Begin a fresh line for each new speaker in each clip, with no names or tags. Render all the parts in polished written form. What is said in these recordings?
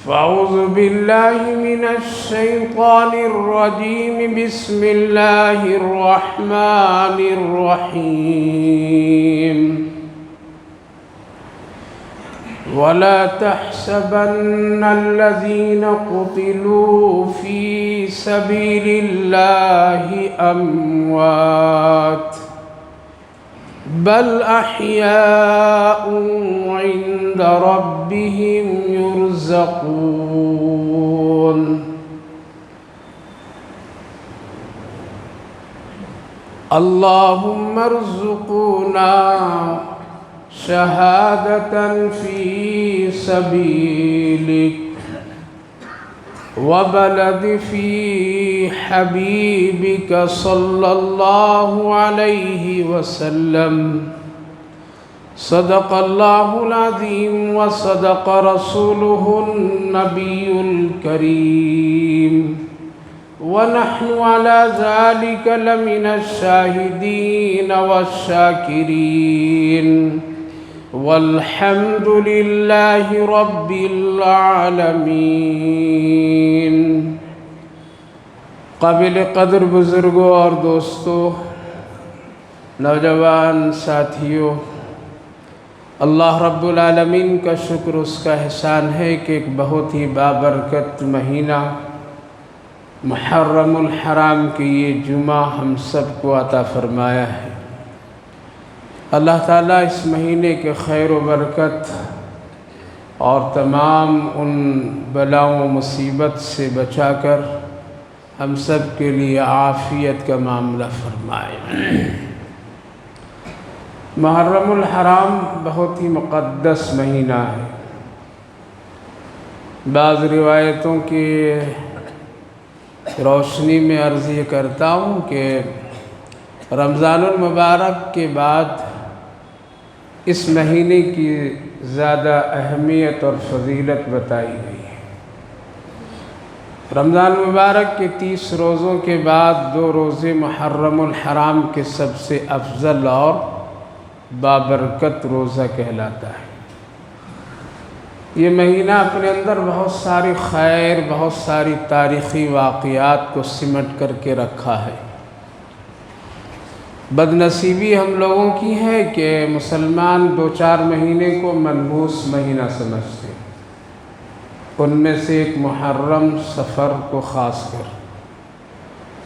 فأعوذ بالله من الشيطان الرجيم. بسم الله الرحمن الرحيم. ولا تحسبن الذين قتلوا في سبيل الله أموات بل أحياء عند ربهم يرزقون. اللهم ارزقنا شهادة في سبيلك وبلد في حبيبك صلى الله عليه وسلم. صدق الله العظيم وصدق رسوله النبي الكريم ونحن على ذلك لمن الشاهدين والشاكرين والحمد لله رب العالمین. قابل قدر بزرگوں اور دوستوں، نوجوان ساتھیوں، اللہ رب العالمین کا شکر، اس کا احسان ہے کہ ایک بہت ہی بابرکت مہینہ محرم الحرام کی یہ جمعہ ہم سب کو عطا فرمایا ہے. اللہ تعالیٰ اس مہینے کے خیر و برکت اور تمام ان بلاؤں و مصیبت سے بچا کر ہم سب کے لیے عافیت کا معاملہ فرمائے. محرم الحرام بہت ہی مقدس مہینہ ہے. بعض روایتوں کی روشنی میں عرض یہ کرتا ہوں کہ رمضان المبارک کے بعد اس مہینے کی زیادہ اہمیت اور فضیلت بتائی گئی ہے. رمضان المبارک کے 30 روزوں کے بعد 2 روزے محرم الحرام کے سب سے افضل اور بابرکت روزہ کہلاتا ہے. یہ مہینہ اپنے اندر بہت ساری خیر، بہت ساری تاریخی واقعات کو سمٹ کر کے رکھا ہے. بدنصیبی ہم لوگوں کی ہے کہ مسلمان 2-4 مہینے کو منحوس مہینہ سمجھتے ہیں. ان میں سے ایک محرم، صفر کو خاص کر.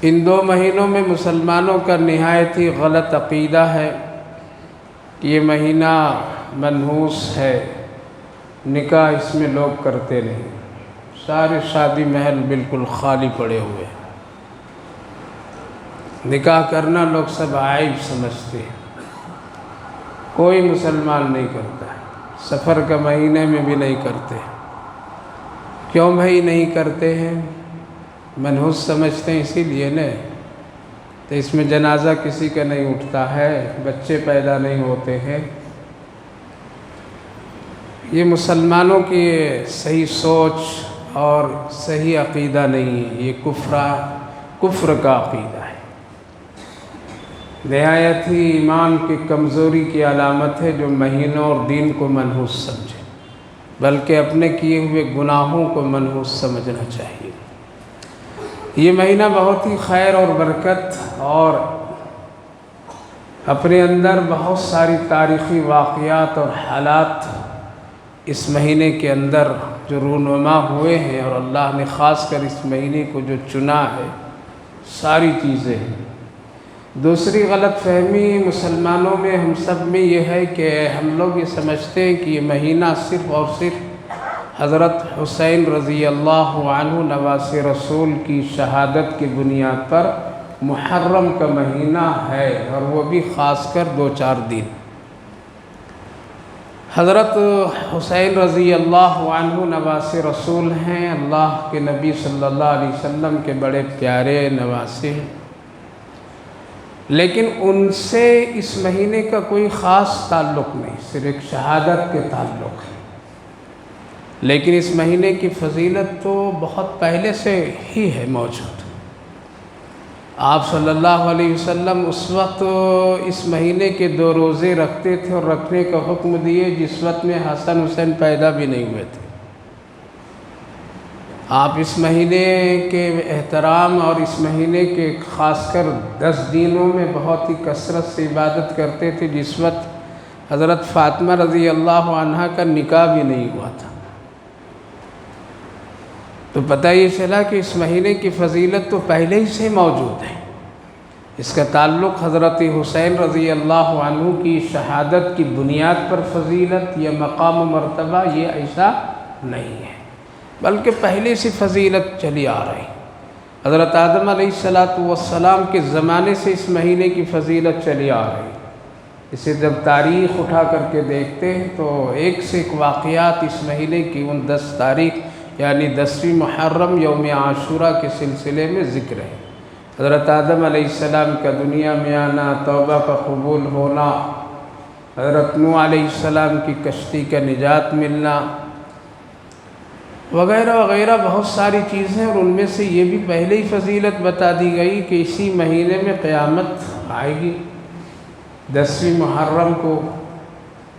ان 2 مہینوں میں مسلمانوں کا نہایت ہی غلط عقیدہ ہے کہ یہ مہینہ منحوس ہے، نکاح اس میں لوگ کرتے نہیں. سارے شادی محل بالکل خالی پڑے ہوئے ہیں. نکاح کرنا لوگ سب عیب سمجھتے ہیں، کوئی مسلمان نہیں کرتا ہے. سفر کا مہینے میں بھی نہیں کرتے. کیوں بھائی نہیں کرتے ہیں؟ منحوس سمجھتے ہیں اسی لیے نا. تو اس میں جنازہ کسی کا نہیں اٹھتا ہے، بچے پیدا نہیں ہوتے ہیں. یہ مسلمانوں کی صحیح سوچ اور صحیح عقیدہ نہیں ہے. یہ کفر کا عقیدہ ہے. نہایت ہی ایمان کی کمزوری کی علامت ہے جو مہینوں اور دین کو منحوس سمجھے، بلکہ اپنے کیے ہوئے گناہوں کو منحوس سمجھنا چاہیے. یہ مہینہ بہت ہی خیر اور برکت اور اپنے اندر بہت ساری تاریخی واقعات اور حالات اس مہینے کے اندر جو رونما ہوئے ہیں، اور اللہ نے خاص کر اس مہینے کو جو چنا ہے، ساری چیزیں ہیں. دوسری غلط فہمی مسلمانوں میں، ہم سب میں یہ ہے کہ ہم لوگ یہ سمجھتے ہیں کہ یہ مہینہ صرف اور صرف حضرت حسین رضی اللہ عنہ نواسِ رسول کی شہادت کی بنیاد پر محرم کا مہینہ ہے، اور وہ بھی خاص کر 2-4 دن. حضرت حسین رضی اللہ عنہ نواسِ رسول ہیں، اللہ کے نبی صلی اللہ علیہ وسلم کے بڑے پیارے نواسے ہیں. لیکن ان سے اس مہینے کا کوئی خاص تعلق نہیں، صرف ایک شہادت کے تعلق ہے. لیکن اس مہینے کی فضیلت تو بہت پہلے سے ہی ہے موجود. آپ صلی اللہ علیہ وسلم اس وقت اس مہینے کے 2 روزے رکھتے تھے اور رکھنے کا حکم دیے جس وقت میں حسن حسین پیدا بھی نہیں ہوئے تھے. آپ اس مہینے کے احترام اور اس مہینے کے خاص کر 10 دنوں میں بہت ہی کثرت سے عبادت کرتے تھے، جس وقت حضرت فاطمہ رضی اللہ عنہا کا نکاح بھی نہیں ہوا تھا۔ تو پتہ یہ چلا کہ اس مہینے کی فضیلت تو پہلے ہی سے موجود ہے۔ اس کا تعلق حضرت حسین رضی اللہ عنہ کی شہادت کی بنیاد پر فضیلت یا مقام و مرتبہ یہ ایسا نہیں ہے، بلکہ پہلے سے فضیلت چلی آ رہی۔ حضرت آدم علیہ السلام کے زمانے سے اس مہینے کی فضیلت چلی آ رہی۔ اسے جب تاریخ اٹھا کر کے دیکھتے ہیں تو ایک سے ایک واقعات اس مہینے کی ان 10 تاریخ یعنی 10ویں محرم یوم عاشوراء کے سلسلے میں ذکر ہے۔ حضرت آدم علیہ السلام کا دنیا میں آنا، توبہ کا قبول ہونا، حضرت نوح علیہ السلام کی کشتی کا نجات ملنا وغیرہ وغیرہ بہت ساری چیزیں، اور ان میں سے یہ بھی پہلے ہی فضیلت بتا دی گئی کہ اسی مہینے میں قیامت آئے گی 10ویں محرم کو،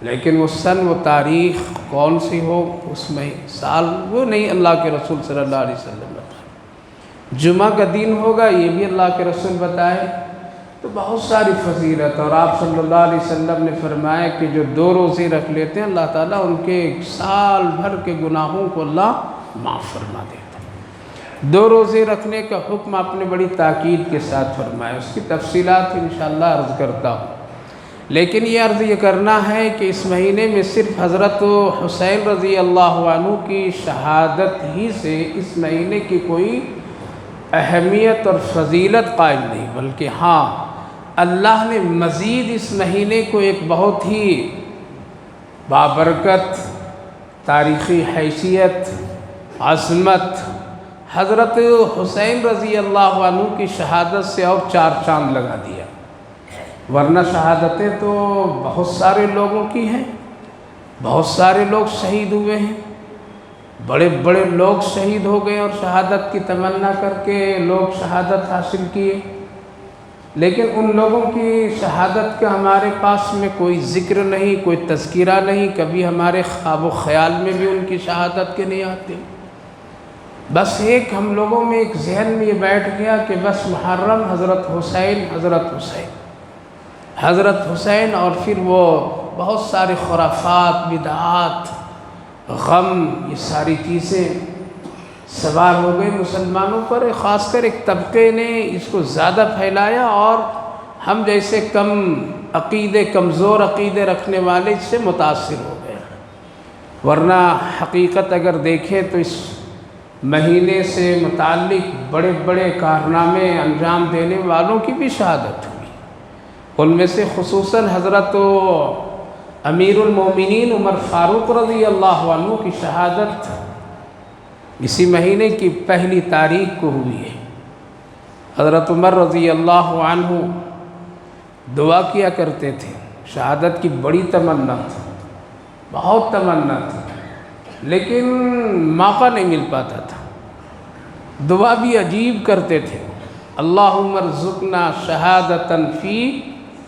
لیکن وہ سن و تاریخ کون سی ہو، اس میں سال وہ نہیں اللہ کے رسول صلی اللہ علیہ وسلم بتائے۔ جمعہ کا دن ہوگا یہ بھی اللہ کے رسول بتائے۔ تو بہت ساری فضیلت، اور آپ صلی اللہ علیہ وسلم نے فرمایا کہ جو 2 روزے رکھ لیتے ہیں اللہ تعالیٰ ان کے 1 سال بھر کے گناہوں کو اللہ معاف فرما دیتا ہے۔ 2 روزے رکھنے کا حکم آپ نے بڑی تاکید کے ساتھ فرمایا، اس کی تفصیلات انشاءاللہ عرض کرتا ہوں، لیکن یہ عرض یہ کرنا ہے کہ اس مہینے میں صرف حضرت حسین رضی اللہ عنہ کی شہادت ہی سے اس مہینے کی کوئی اہمیت اور فضیلت قائم نہیں، بلکہ ہاں اللہ نے مزید اس مہینے کو ایک بہت ہی بابرکت، تاریخی حیثیت، عظمت، حضرت حسین رضی اللہ عنہ کی شہادت سے اور 4 چاند لگا دیا۔ ورنہ شہادتیں تو بہت سارے لوگوں کی ہیں، بہت سارے لوگ شہید ہوئے ہیں، بڑے بڑے لوگ شہید ہو گئے اور شہادت کی تمنا کر کے لوگ شہادت حاصل کیے، لیکن ان لوگوں کی شہادت کا ہمارے پاس میں کوئی ذکر نہیں، کوئی تذکرہ نہیں، کبھی ہمارے خواب و خیال میں بھی ان کی شہادت کے نہیں آتے۔ بس ایک ہم لوگوں میں ایک ذہن میں یہ بیٹھ گیا کہ بس محرم حضرت حسین حضرت حسین حضرت حسین، اور پھر وہ بہت سارے خرافات، بدعات، غم، یہ ساری چیزیں سوار ہو گئے مسلمانوں پر۔ خاص کر ایک طبقے نے اس کو زیادہ پھیلایا، اور ہم جیسے کمزور عقیدے رکھنے والے اس سے متاثر ہو گئے۔ ورنہ حقیقت اگر دیکھیں تو اس مہینے سے متعلق بڑے بڑے کارنامے انجام دینے والوں کی بھی شہادت ہوئی۔ ان میں سے خصوصاً حضرت امیر المومنین عمر فاروق رضی اللہ عنہ کی شہادت اسی مہینے کی 1 تاریخ کو ہوئی ہے۔ حضرت عمر رضی اللہ عنہ دعا کیا کرتے تھے، شہادت کی بڑی تمنا تھی، بہت تمنا تھی، لیکن موقع نہیں مل پاتا تھا۔ دعا بھی عجیب کرتے تھے، اللہم ارزقنا شہادتاً فی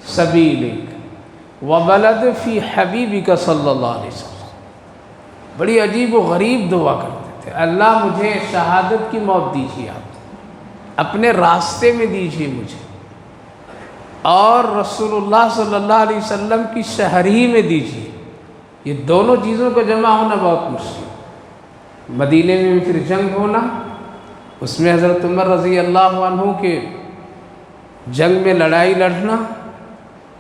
سبیلک وبلد فی حبیبک صلی اللہ علیہ وسلم۔ بڑی عجیب و غریب دعا کرتے تھے، اللہ مجھے شہادت کی موت دیجیے، آپ اپنے راستے میں دیجیے مجھے، اور رسول اللہ صلی اللہ علیہ وسلم کی شہری میں دیجیے۔ یہ دونوں چیزوں کا جمع ہونا بہت مشکل۔ مدینے میں پھر جنگ ہونا، اس میں حضرت عمر رضی اللہ عنہ کے جنگ میں لڑائی لڑنا،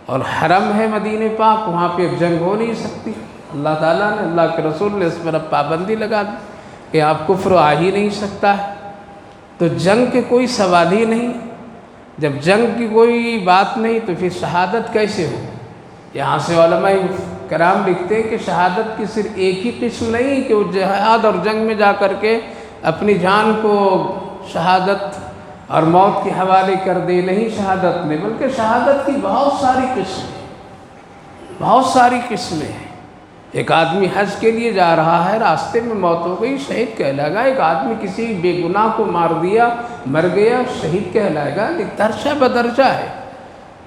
اور حرم ہے مدینہ پاک، وہاں پہ جنگ ہو نہیں سکتی۔ اللہ تعالیٰ نے، اللہ کے رسول نے اس پر اب پابندی لگا دی کہ آپ کفر آ ہی نہیں سکتا ہے، تو جنگ کے کوئی سوال ہی نہیں۔ جب جنگ کی کوئی بات نہیں تو پھر شہادت کیسے ہو؟ یہاں سے علماء کرام لکھتے ہیں کہ شہادت کی صرف ایک ہی قسم نہیں کہ وہ جہاد اور جنگ میں جا کر کے اپنی جان کو شہادت اور موت کے حوالے کر دے، نہیں شہادت میں، بلکہ شہادت کی بہت ساری قسمیں ہیں۔ ایک آدمی حج کے لیے جا رہا ہے، راستے میں موت ہو گئی، شہید کہلائے گا۔ ایک آدمی کسی بے گناہ کو مار دیا، مر گیا، شہید کہلائے گا۔ ایک درجہ بدرجہ ہے۔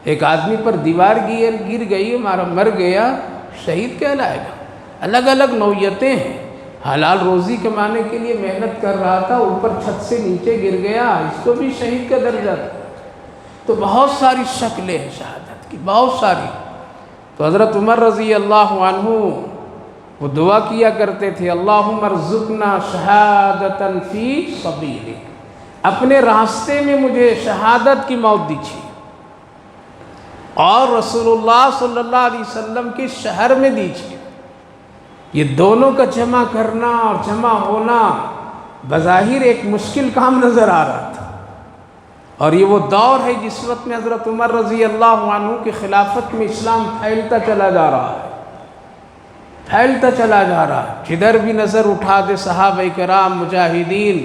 ایک آدمی پر دیوار گر گئی، مر گیا، شہید کہلائے گا۔ الگ الگ نوعیتیں ہیں۔ حلال روزی کمانے کے لیے محنت کر رہا تھا، اوپر چھت سے نیچے گر گیا، اس کو بھی شہید کا درجہ تھا۔ تو بہت ساری شکلیں ہیں شہادت کی، بہت ساری۔ تو حضرت عمر رضی اللہ عنہ وہ دعا کیا کرتے تھے، اللہم ارزقنا شہادتا فی سبیلک، اپنے راستے میں مجھے شہادت کی موت دیجیے، اور رسول اللہ صلی اللہ علیہ وسلم کے شہر میں دیجیے۔ یہ دونوں کا جمع کرنا اور جمع ہونا بظاہر ایک مشکل کام نظر آ رہا تھا، اور یہ وہ دور ہے جس وقت میں حضرت عمر رضی اللہ عنہ کی خلافت میں اسلام پھیلتا چلا جا رہا ہے، پھیلتا چلا جا رہا ہے۔ جدھر بھی نظر اٹھا دے صحابہ کرام مجاہدین،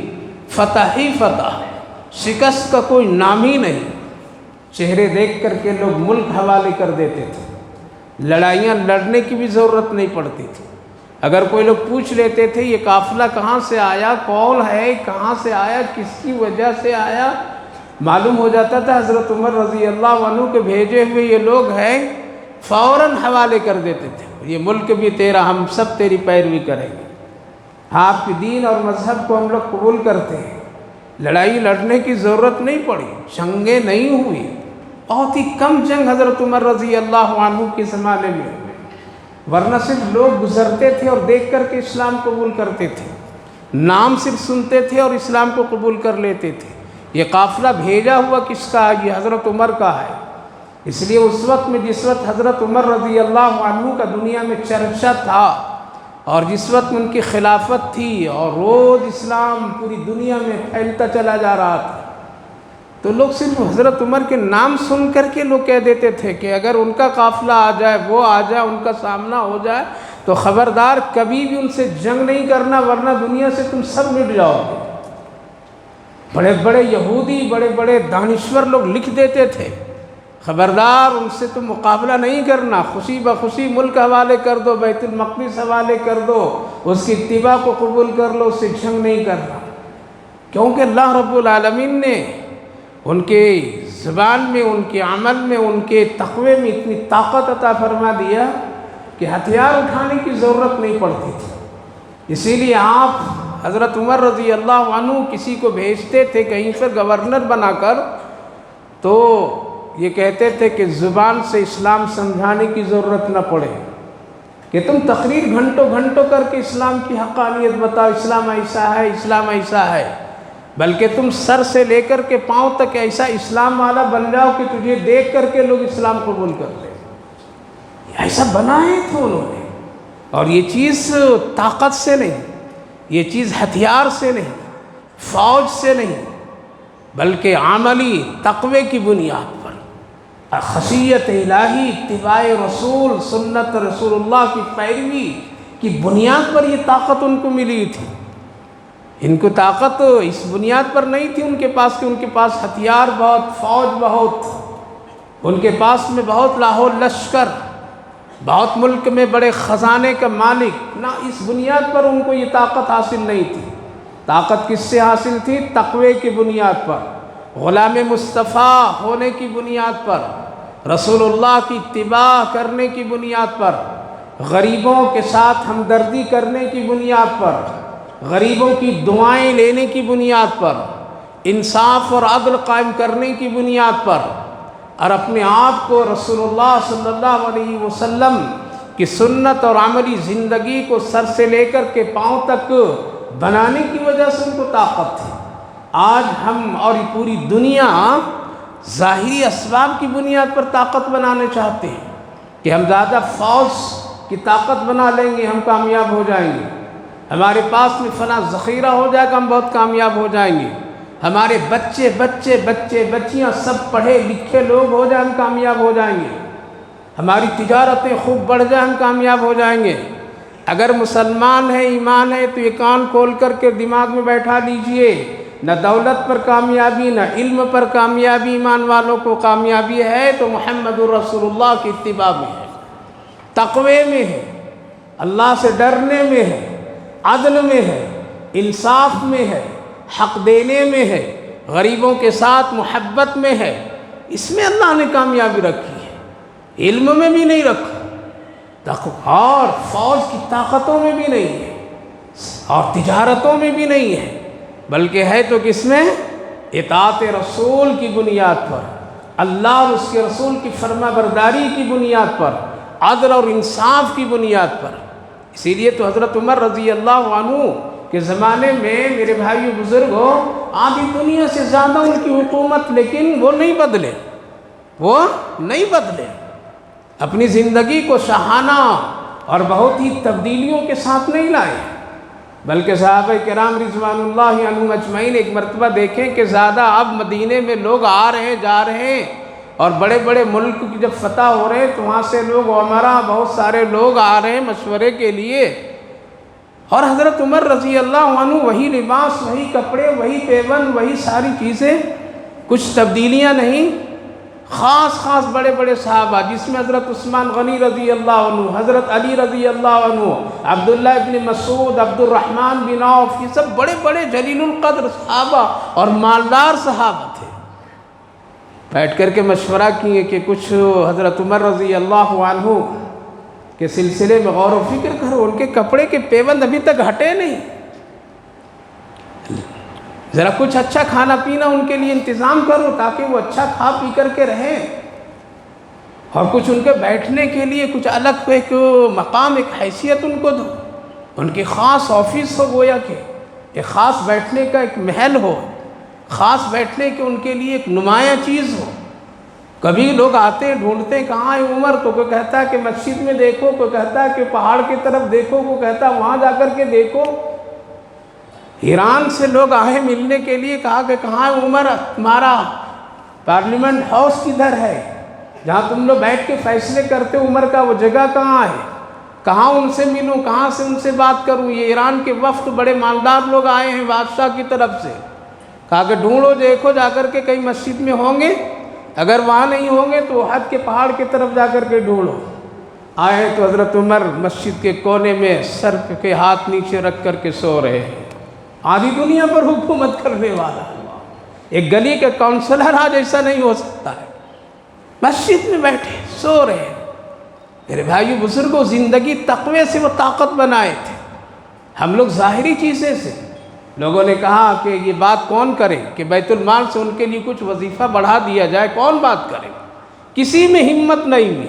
فتح ہی فتح، شکست کا کوئی نام ہی نہیں۔ چہرے دیکھ کر کے لوگ ملک حوالے کر دیتے تھے، لڑائیاں لڑنے کی بھی ضرورت نہیں پڑتی تھی۔ اگر کوئی لوگ پوچھ لیتے تھے یہ قافلہ کہاں سے آیا، کون ہے، کہاں سے آیا، کس کی وجہ سے آیا، معلوم ہو جاتا تھا حضرت عمر رضی اللہ عنہ کے بھیجے ہوئے یہ لوگ ہیں، فوراً حوالے کر دیتے تھے، یہ ملک بھی تیرا، ہم سب تیری پیروی کریں گے، آپ کے دین اور مذہب کو ہم لوگ قبول کرتے ہیں۔ لڑائی لڑنے کی ضرورت نہیں پڑی، جنگیں نہیں ہوئی، بہت ہی کم جنگ حضرت عمر رضی اللہ عنہ کے زمانے میں ہوئے، ورنہ صرف لوگ گزرتے تھے اور دیکھ کر کے اسلام قبول کرتے تھے، نام صرف سنتے تھے اور اسلام کو قبول کر لیتے تھے۔ یہ قافلہ بھیجا ہوا کس کا ہے؟ یہ حضرت عمر کا ہے۔ اس لیے اس وقت میں جس وقت حضرت عمر رضی اللہ عنہ کا دنیا میں چرچا تھا، اور جس وقت ان کی خلافت تھی اور روز اسلام پوری دنیا میں پھیلتا چلا جا رہا تھا، تو لوگ صرف حضرت عمر کے نام سن کر کے لوگ کہہ دیتے تھے کہ اگر ان کا قافلہ آ جائے، وہ آ جائے، ان کا سامنا ہو جائے تو خبردار کبھی بھی ان سے جنگ نہیں کرنا، ورنہ دنیا سے تم سب مٹ جاؤ گے۔ بڑے بڑے یہودی، بڑے بڑے دانشور لوگ لکھ دیتے تھے، خبردار ان سے تم مقابلہ نہیں کرنا، خوشی بخوشی ملک حوالے کر دو، بیت المقدس حوالے کر دو، اس کی اتباع کو قبول کر لو، اس سے جنگ نہیں کرنا۔ کیونکہ اللہ رب العالمین نے ان کے زبان میں، ان کے عمل میں، ان کے تقوی میں اتنی طاقت عطا فرما دیا کہ ہتھیار اٹھانے کی ضرورت نہیں پڑتی تھی۔ اسی لیے آپ حضرت عمر رضی اللہ عنہ کسی کو بھیجتے تھے کہیں پر گورنر بنا کر، تو یہ کہتے تھے کہ زبان سے اسلام سمجھانے کی ضرورت نہ پڑے، کہ تم تقریر گھنٹوں گھنٹوں کر کے اسلام کی حقانیت بتاؤ، اسلام ایسا ہے، اسلام ایسا ہے، بلکہ تم سر سے لے کر کے پاؤں تک ایسا اسلام والا بن جاؤ کہ تجھے دیکھ کر کے لوگ اسلام قبول کر لیں۔ ایسا بنائے تھے انہوں نے، اور یہ چیز طاقت سے نہیں، یہ چیز ہتھیار سے نہیں، فوج سے نہیں، بلکہ عملی تقوی کی بنیاد پر، خشیت الہی، اتباع رسول، سنت رسول اللہ کی پیروی کی بنیاد پر یہ طاقت ان کو ملی تھی۔ ان کو طاقت اس بنیاد پر نہیں تھی ان کے پاس کہ ان کے پاس ہتھیار بہت، فوج بہت، ان کے پاس میں بہت لاہور لشکر، بہت ملک میں بڑے خزانے کا مالک، نہ، اس بنیاد پر ان کو یہ طاقت حاصل نہیں تھی۔ طاقت کس سے حاصل تھی؟ تقوی کی بنیاد پر، غلام مصطفیٰ ہونے کی بنیاد پر، رسول اللہ کی اتباع کرنے کی بنیاد پر، غریبوں کے ساتھ ہمدردی کرنے کی بنیاد پر، غریبوں کی دعائیں لینے کی بنیاد پر، انصاف اور عدل قائم کرنے کی بنیاد پر، اور اپنے آپ کو رسول اللہ صلی اللہ علیہ وسلم کی سنت اور عملی زندگی کو سر سے لے کر کے پاؤں تک بنانے کی وجہ سے ان کو طاقت تھی۔ آج ہم اور یہ پوری دنیا ظاہری اسباب کی بنیاد پر طاقت بنانے چاہتے ہیں کہ ہم زیادہ فوج کی طاقت بنا لیں گے، ہم کامیاب ہو جائیں گے، ہمارے پاس میں فلاں ذخیرہ ہو جائے گا، ہم بہت کامیاب ہو جائیں گے، ہمارے بچے بچیاں سب پڑھے لکھے لوگ ہو جائیں، ہم کامیاب ہو جائیں گے، ہماری تجارتیں خوب بڑھ جائیں، ہم کامیاب ہو جائیں گے۔ اگر مسلمان ہے، ایمان ہے، تو یہ کان کھول کر کے دماغ میں بیٹھا لیجئے، نہ دولت پر کامیابی، نہ علم پر کامیابی، ایمان والوں کو کامیابی ہے تو محمد رسول اللہ کی اتباع میں ہے، تقوی میں ہے، اللہ سے ڈرنے میں ہے، عدل میں ہے، انصاف میں ہے، حق دینے میں ہے، غریبوں کے ساتھ محبت میں ہے، اس میں اللہ نے کامیابی رکھی ہے، علم میں بھی نہیں رکھا، اور فوج کی طاقتوں میں بھی نہیں ہے، اور تجارتوں میں بھی نہیں ہے، بلکہ ہے تو کس میں؟ اطاعت رسول کی بنیاد پر، اللہ اور اس کے رسول کی فرما برداری کی بنیاد پر، عدل اور انصاف کی بنیاد پر۔ اسی لیے تو حضرت عمر رضی اللہ عنہ کے زمانے میں میرے بھائیو بزرگوں، آدھی دنیا سے زیادہ ان کی حکومت، لیکن وہ نہیں بدلے، وہ نہیں بدلے، اپنی زندگی کو شاہانہ اور بہت ہی تبدیلیوں کے ساتھ نہیں لائے، بلکہ صحابہ کرام رضوان اللہ عنہم اجمعین ایک مرتبہ دیکھیں کہ زیادہ اب مدینے میں لوگ آ رہے ہیں جا رہے ہیں، اور بڑے بڑے ملک کی جب فتح ہو رہے ہیں تو وہاں سے لوگ عمرہ بہت سارے لوگ آ رہے ہیں مشورے کے لیے، اور حضرت عمر رضی اللہ عنہ وہی لباس، وہی کپڑے، وہی پیوند، وہی ساری چیزیں، کچھ تبدیلیاں نہیں۔ خاص بڑے بڑے صحابہ جس میں حضرت عثمان غنی رضی اللہ عنہ، حضرت علی رضی اللہ عنہ، عبداللہ ابن مسعود، عبد الرحمن بن عوف، یہ سب بڑے بڑے جلیل القدر صحابہ اور مالدار صحابہ تھے۔ بیٹھ کر کے مشورہ کیے کہ کچھ حضرت عمر رضی اللہ عنہ کے سلسلے میں غور و فکر کرو، ان کے کپڑے کے پیوند ابھی تک ہٹے نہیں، ذرا کچھ اچھا کھانا پینا ان کے لیے انتظام کرو تاکہ وہ اچھا کھا پی کر کے رہیں، اور کچھ ان کے بیٹھنے کے لیے کچھ الگ ایک مقام، ایک حیثیت ان کو دو، ان کی خاص آفس ہو، گویا کہ ایک خاص بیٹھنے کا ایک محل ہو، خاص بیٹھنے کے ان کے لیے ایک نمایاں چیز ہو۔ کبھی لوگ آتے ہیں ڈھونڈتے ہیں کہاں ہے عمر، تو کوئی کہتا ہے کہ مسجد میں دیکھو، کوئی کہتا ہے کہ پہاڑ کی طرف دیکھو، کوئی کہتا ہے وہاں جا کر کے دیکھو۔ ایران سے لوگ آئے ملنے کے لیے، کہا کہ کہاں ہے عمر، تمہارا پارلیمنٹ ہاؤس کدھر ہے جہاں تم لوگ بیٹھ کے فیصلے کرتے ہو، عمر کا وہ جگہ کہاں ہے، کہاں ان سے ملوں، کہاں سے ان سے بات کروں۔ یہ ایران کے وفد بڑے مالدار لوگ آئے ہیں بادشاہ کی طرف سے، کہا کہ ڈھونڈو دیکھو جا کر کے کہیں مسجد میں ہوں گے، اگر وہاں نہیں ہوں گے تو احد کے پہاڑ کی طرف جا کر کے ڈھونڈو۔ آئے تو حضرت عمر مسجد کے کونے میں سر کے ہاتھ نیچے رکھ کر کے سو رہے ہیں، آدھی دنیا پر حکومت کرنے والا، ایک گلی کا کونسلر آج ایسا نہیں ہو سکتا ہے، مسجد میں بیٹھے سو رہے ہیں۔ میرے بھائیو بزرگوں، زندگی تقوی سے وہ طاقت بنائے تھے، ہم لوگ ظاہری چیزیں سے۔ لوگوں نے کہا کہ یہ بات کون کرے کہ بیت المال سے ان کے لیے کچھ وظیفہ بڑھا دیا جائے، کون بات کرے، کسی میں ہمت نہیں ہوئی۔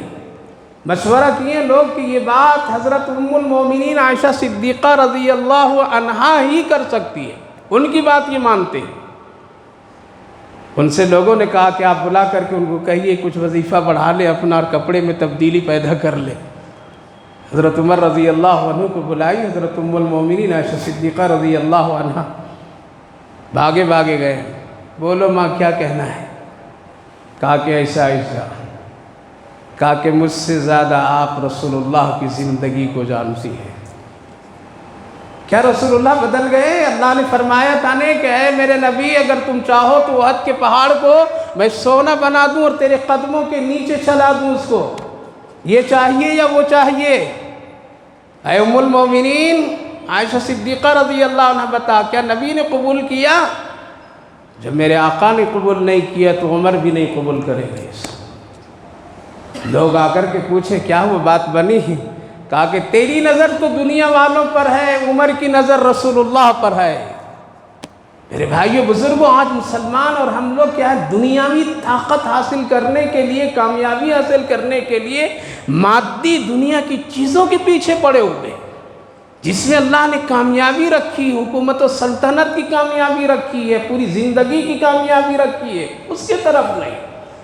مشورہ کیے لوگ کہ یہ بات حضرت ام المومنین عائشہ صدیقہ رضی اللہ عنہا ہی کر سکتی ہے، ان کی بات یہ مانتے ہیں۔ ان سے لوگوں نے کہا کہ آپ بلا کر کے ان کو کہیے کچھ وظیفہ بڑھا لے اپنا اور کپڑے میں تبدیلی پیدا کر لے۔ حضرت عمر رضی اللہ عنہ کو بلائی، حضرت ام المومنین عائشہ صدیقہ رضی اللہ عنہ بھاگے گئے، بولو ماں کیا کہنا ہے؟ کہا کہ ایسا، کہا کہ مجھ سے زیادہ آپ رسول اللہ کی زندگی کو جانتی ہیں۔ کیا رسول اللہ بدل گئے؟ اللہ نے فرمایا تھا کہ اے میرے نبی، اگر تم چاہو تو احد کے پہاڑ کو میں سونا بنا دوں اور تیرے قدموں کے نیچے چلا دوں اس کو، یہ چاہیے یا وہ چاہیے؟ اے ام المومنین عائشہ صدیقہ رضی اللہ عنہ بتا، کیا نبی نے قبول کیا؟ جب میرے آقا نے قبول نہیں کیا تو عمر بھی نہیں قبول کریں گے۔ لوگ آ کر کے پوچھے کیا وہ بات بنی؟ کہا کہ تیری نظر تو دنیا والوں پر ہے، عمر کی نظر رسول اللہ پر ہے۔ میرے بھائیو بزرگوں، آج مسلمان اور ہم لوگ کیا ہے، دنیاوی طاقت حاصل کرنے کے لیے، کامیابی حاصل کرنے کے لیے مادی دنیا کی چیزوں کے پیچھے پڑے ہوئے، جس میں اللہ نے کامیابی رکھی، حکومت و سلطنت کی کامیابی رکھی ہے، پوری زندگی کی کامیابی رکھی ہے، اس کے طرف نہیں۔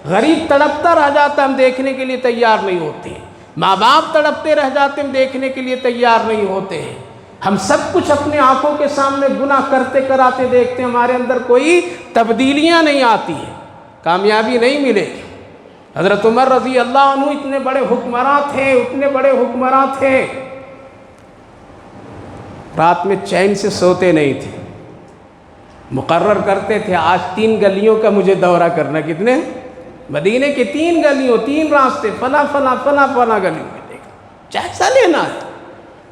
غریب تڑپتا رہ جاتا، ہم دیکھنے کے لیے تیار نہیں ہوتے، ماں باپ تڑپتے رہ جاتے، ہم دیکھنے کے لیے تیار نہیں ہوتے ہیں۔ ہم سب کچھ اپنے آنکھوں کے سامنے گناہ کرتے کراتے دیکھتے ہیں، ہمارے اندر کوئی تبدیلیاں نہیں آتی ہیں، کامیابی نہیں ملے گی۔ حضرت عمر رضی اللہ عنہ اتنے بڑے حکمراں تھے، رات میں چین سے سوتے نہیں تھے، مقرر کرتے تھے آج 3 گلیوں کا مجھے دورہ کرنا۔ کتنے؟ مدینے کے 3 گلیوں، 3 راستے، فلاں گلیوں میں دیکھ جیسا لینا ہے،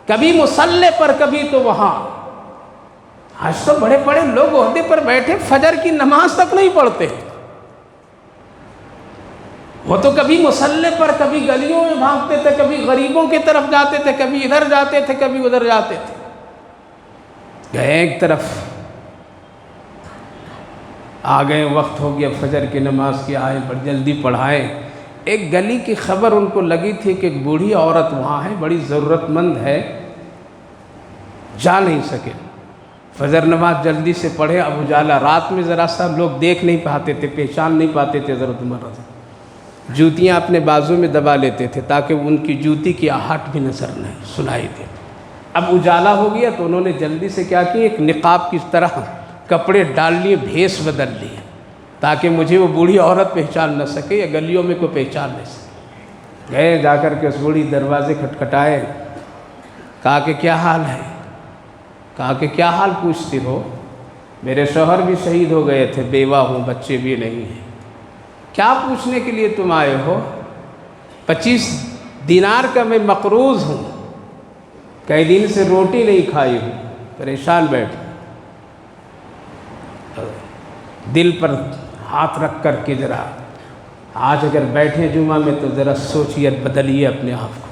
کبھی مصلی پر، کبھی تو وہاں۔ آج تو بڑے بڑے لوگ عہدے پر بیٹھے فجر کی نماز تک نہیں پڑھتے، وہ تو کبھی مصلی پر، کبھی گلیوں میں بھاگتے تھے، کبھی غریبوں کی طرف جاتے تھے، کبھی ادھر جاتے تھے، کبھی ادھر جاتے تھے۔ گئے ایک طرف، آ گئے، وقت ہو گیا فجر کی نماز کی، آئے بڑی جلدی پڑھائیں۔ ایک گلی کی خبر ان کو لگی تھی کہ ایک بوڑھی عورت وہاں ہے، بڑی ضرورت مند ہے، جا نہیں سکے۔ فجر نماز جلدی سے پڑھے، اب اجالا، رات میں ذرا سا لوگ دیکھ نہیں پاتے تھے، پہچان نہیں پاتے تھے حضرت عمر رضی، جوتیاں اپنے بازو میں دبا لیتے تھے تاکہ ان کی جوتی کی آہٹ بھی نظر نہیں سنائی دے۔ اب اجالا ہو گیا تو انہوں نے جلدی سے کیا کیا، ایک نقاب کی طرح کپڑے ڈال لیے، بھیس بدل لیے تاکہ مجھے وہ بوڑھی عورت پہچان نہ سکے یا گلیوں میں کوئی پہچان نہیں سکے۔ گئے، جا کر کے اس بوڑھی دروازے کھٹکھٹائے، کہا کہ کیا حال ہے؟ کہا کہ کیا حال پوچھتے ہو؟ میرے شوہر بھی شہید ہو گئے تھے، بیوہ ہوں، بچے بھی نہیں ہیں، کیا پوچھنے کے لیے تم آئے ہو؟ 25 دینار کا میں مقروض ہوں، کئی دن سے روٹی نہیں کھائی ہوں، پریشان بیٹھ، دل پر ہاتھ رکھ کر کے ذرا آج اگر بیٹھے جمعہ میں تو ذرا سوچیے، بدلیے اپنے آپ کو۔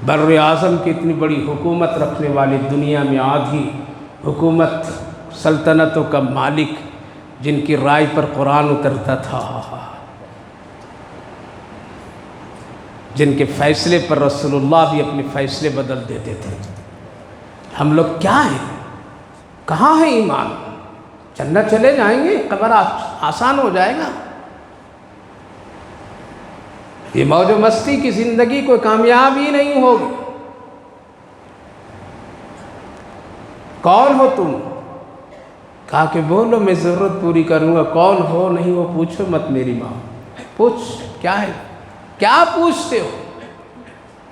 بر اعظم کی اتنی بڑی حکومت رکھنے والی، دنیا میں آدھی حکومت سلطنتوں کا مالک، جن کی رائے پر قرآن اترتا تھا، جن کے فیصلے پر رسول اللہ بھی اپنے فیصلے بدل دیتے تھے، ہم لوگ کیا ہیں؟ کہاں ہے ایمان؟ جنت چلے جائیں گے، قبر آسان ہو جائے گا؟ یہ موج و مستی کی زندگی کوئی کامیابی نہیں ہوگی۔ کون ہو تم؟ کہا کہ بولو، میں ضرورت پوری کروں گا۔ کون ہو نہیں وہ پوچھو مت میری ماں، پوچھ کیا ہے، کیا پوچھتے ہو؟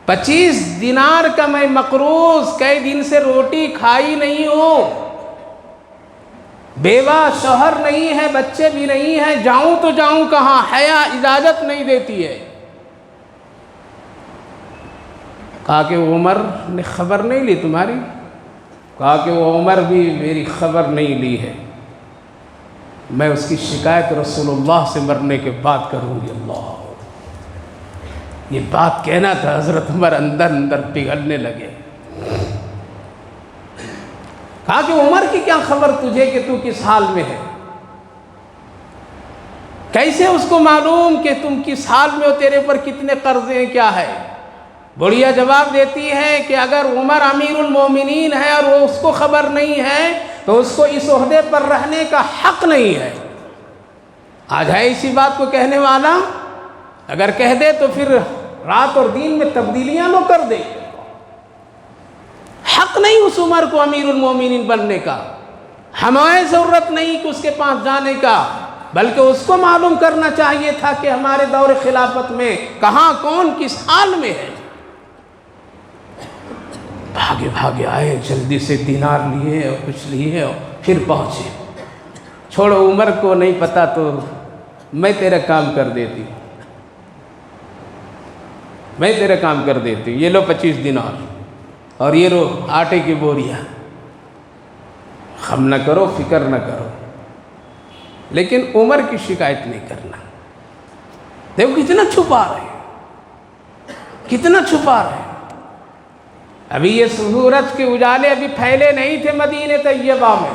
25 دینار کا میں مقروض، کئی دن سے روٹی کھائی نہیں ہوں، بیوہ شوہر نہیں ہے، بچے بھی نہیں ہیں، جاؤں تو جاؤں کہاں؟ حیا اجازت نہیں دیتی ہے۔ کہا کہ عمر نے خبر نہیں لی تمہاری؟ کہا کہ وہ عمر بھی میری خبر نہیں لی ہے، میں اس کی شکایت رسول اللہ سے مرنے کے بعد کروں گی۔ اللہ، یہ بات کہنا تھا، حضرت عمر اندر اندر پگھلنے لگے۔ کہا کہ عمر کی کیا خبر تجھے کہ تو کس حال میں ہے؟ کیسے اس کو معلوم کہ تم کس حال میں ہو، تیرے پر کتنے قرضے ہیں، کیا ہے؟ بڑھیا جواب دیتی ہے کہ اگر عمر امیر المومنین ہے اور وہ اس کو خبر نہیں ہے تو اس کو اس عہدے پر رہنے کا حق نہیں ہے۔ آج ہے اسی بات کو کہنے والا، اگر کہہ دے تو پھر رات اور دن میں تبدیلیاں نہ کر دے۔ حق نہیں اس عمر کو امیر المومنین بننے کا، ہمیں ضرورت نہیں کہ اس کے پاس جانے کا، بلکہ اس کو معلوم کرنا چاہیے تھا کہ ہمارے دور خلافت میں کہاں کون کس حال میں ہے۔ بھاگے بھاگے آئے، جلدی سے دینار لیے اور کچھ لیے اور پھر پہنچے۔ چھوڑو، عمر کو نہیں پتا تو میں تیرا کام کر دیتی ہوں، میں تیرا کام کر دیتی ہوں، یہ لو 25 دینار اور یہ لو آٹے کی بوریاں، غم نہ کرو، فکر نہ کرو، لیکن عمر کی شکایت نہیں کرنا۔ دیکھو کتنا چھپا رہے، کتنا چھپا رہے۔ ابھی یہ سورج کے اجالے ابھی پھیلے نہیں تھے مدینہ طیبہ میں۔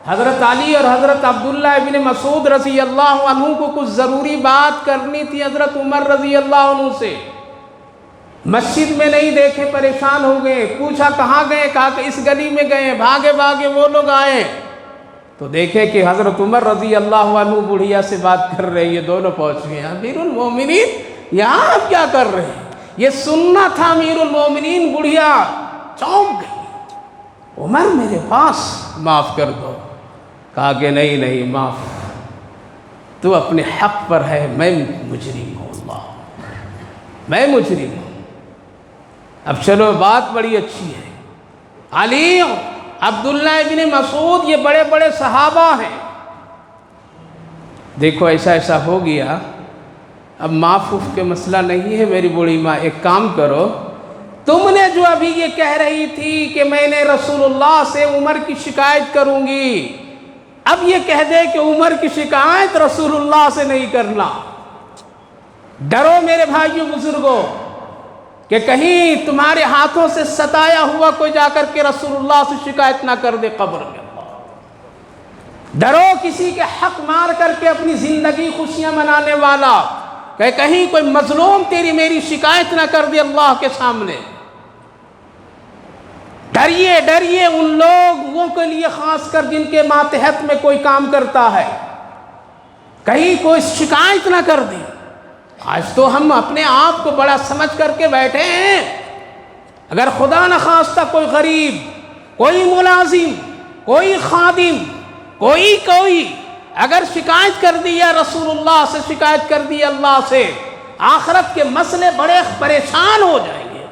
حضرت علی اور حضرت عبداللہ ابن مسعود رضی اللہ عنہ کو کچھ ضروری بات کرنی تھی حضرت عمر رضی اللہ عنہ سے، مسجد میں نہیں دیکھے، پریشان ہو گئے، پوچھا کہاں گئے؟ کہا کہ اس گلی میں گئے، بھاگے بھاگے وہ لوگ آئے تو دیکھے کہ حضرت عمر رضی اللہ عنہ بڑھیا سے بات کر رہے، یہ دونوں پہنچ گئے۔ امیر المومنین یہاں آپ کیا کر رہے ہیں؟ یہ سننا تھا امیر المومنین۔ بڑھیا چونک گئی، عمر میرے پاس، معاف کر دو۔ کہا کہ نہیں نہیں، معاف، تو اپنے حق پر ہے، میں مجرم ہوں، اللہ، میں مجرم ہوں۔ اب چلو بات بڑی اچھی ہے، علی، عبداللہ ابن مسعود، یہ بڑے بڑے صحابہ ہیں، دیکھو ایسا ایسا ہو گیا، اب معاف کے مسئلہ نہیں ہے میری بوڑھی ماں، ایک کام کرو، تم نے جو ابھی یہ کہہ رہی تھی کہ میں نے رسول اللہ سے عمر کی شکایت کروں گی، اب یہ کہہ دے کہ عمر کی شکایت رسول اللہ سے نہیں کرنا۔ ڈرو میرے بھائیو بزرگوں، کہ کہیں تمہارے ہاتھوں سے ستایا ہوا کوئی جا کر کے رسول اللہ سے شکایت نہ کر دے قبر میں۔ ڈرو کسی کے حق مار کر کے اپنی زندگی خوشیاں منانے والا، کہ کہیں کوئی مظلوم تیری میری شکایت نہ کر دے اللہ کے سامنے۔ ڈریے ڈریے ان لوگوں کے لیے خاص کر جن کے ماتحت میں کوئی کام کرتا ہے، کہیں کوئی شکایت نہ کر دے۔ آج تو ہم اپنے آپ کو بڑا سمجھ کر کے بیٹھے ہیں، اگر خدا نخواستہ کوئی غریب، کوئی ملازم، کوئی خادم، کوئی اگر شکایت کر دی یا رسول اللہ سے شکایت کر دی اللہ سے، آخرت کے مسئلے بڑے پریشان ہو جائیں گے۔